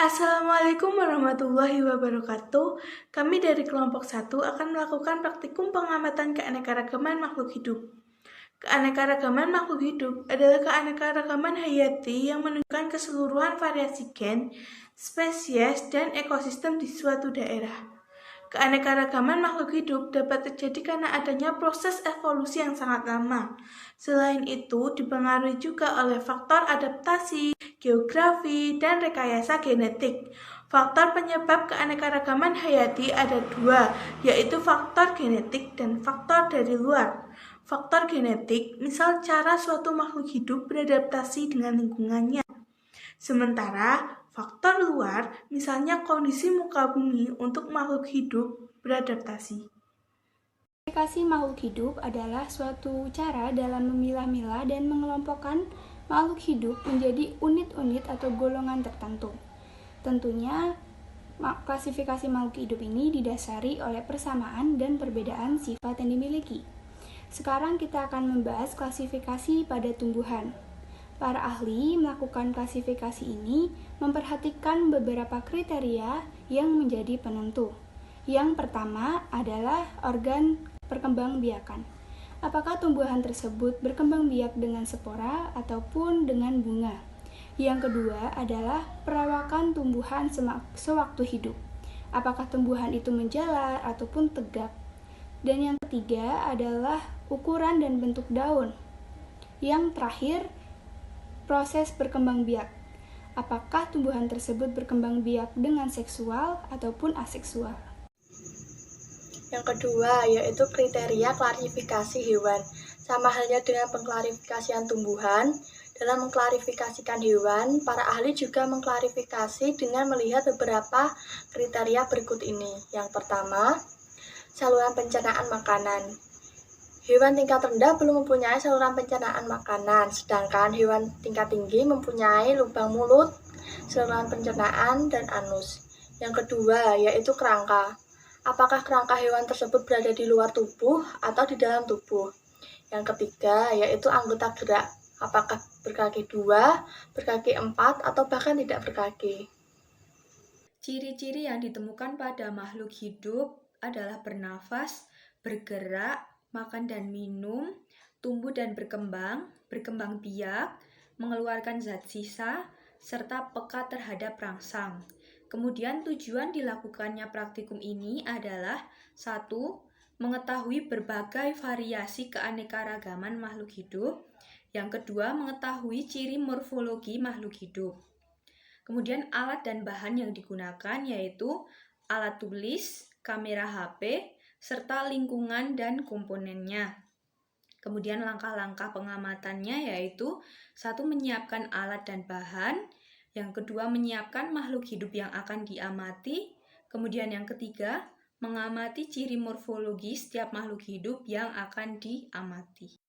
Assalamualaikum warahmatullahi wabarakatuh. Kami dari kelompok 1 akan melakukan praktikum pengamatan keanekaragaman makhluk hidup. Keanekaragaman makhluk hidup adalah keanekaragaman hayati yang menunjukkan keseluruhan variasi gen, spesies, dan ekosistem di suatu daerah. Keanekaragaman makhluk hidup dapat terjadi karena adanya proses evolusi yang sangat lama. Selain itu, dipengaruhi juga oleh faktor adaptasi, geografi, dan rekayasa genetik. Faktor penyebab keanekaragaman hayati ada dua, yaitu faktor genetik dan faktor dari luar. Faktor genetik, misal cara suatu makhluk hidup beradaptasi dengan lingkungannya. Sementara faktor luar, misalnya kondisi muka bumi untuk makhluk hidup beradaptasi. Klasifikasi makhluk hidup adalah suatu cara dalam memilah-milah dan mengelompokkan makhluk hidup menjadi unit-unit atau golongan tertentu. Tentunya, klasifikasi makhluk hidup ini didasari oleh persamaan dan perbedaan sifat yang dimiliki. Sekarang kita akan membahas klasifikasi pada tumbuhan. Para ahli melakukan klasifikasi ini memperhatikan beberapa kriteria yang menjadi penentu. Yang pertama adalah organ perkembangbiakan. Apakah tumbuhan tersebut berkembang biak dengan spora ataupun dengan bunga? Yang kedua adalah perawakan tumbuhan sewaktu hidup. Apakah tumbuhan itu menjalar ataupun tegak? Dan yang ketiga adalah ukuran dan bentuk daun. Yang terakhir, proses berkembang biak. Apakah tumbuhan tersebut berkembang biak dengan seksual ataupun aseksual? Yang kedua, yaitu kriteria klasifikasi hewan. Sama halnya dengan pengklarifikasian tumbuhan, dalam mengklarifikasikan hewan, para ahli juga mengklarifikasi dengan melihat beberapa kriteria berikut ini. Yang pertama, saluran pencernaan makanan. Hewan tingkat rendah belum mempunyai saluran pencernaan makanan, sedangkan hewan tingkat tinggi mempunyai lubang mulut, saluran pencernaan, dan anus. Yang kedua, yaitu kerangka. Apakah kerangka hewan tersebut berada di luar tubuh atau di dalam tubuh? Yang ketiga, yaitu anggota gerak. Apakah berkaki 2, berkaki 4, atau bahkan tidak berkaki? Ciri-ciri yang ditemukan pada makhluk hidup adalah bernafas, bergerak, makan dan minum, tumbuh dan berkembang biak, mengeluarkan zat sisa, serta peka terhadap rangsang. Kemudian tujuan dilakukannya praktikum ini adalah 1. Mengetahui berbagai variasi keanekaragaman makhluk hidup. Yang kedua, mengetahui ciri morfologi makhluk hidup. Kemudian alat dan bahan yang digunakan yaitu alat tulis, kamera HP, serta lingkungan dan komponennya. Kemudian langkah-langkah pengamatannya yaitu 1. Menyiapkan alat dan bahan. Yang kedua, menyiapkan makhluk hidup yang akan diamati. Kemudian yang ketiga, mengamati ciri morfologi setiap makhluk hidup yang akan diamati.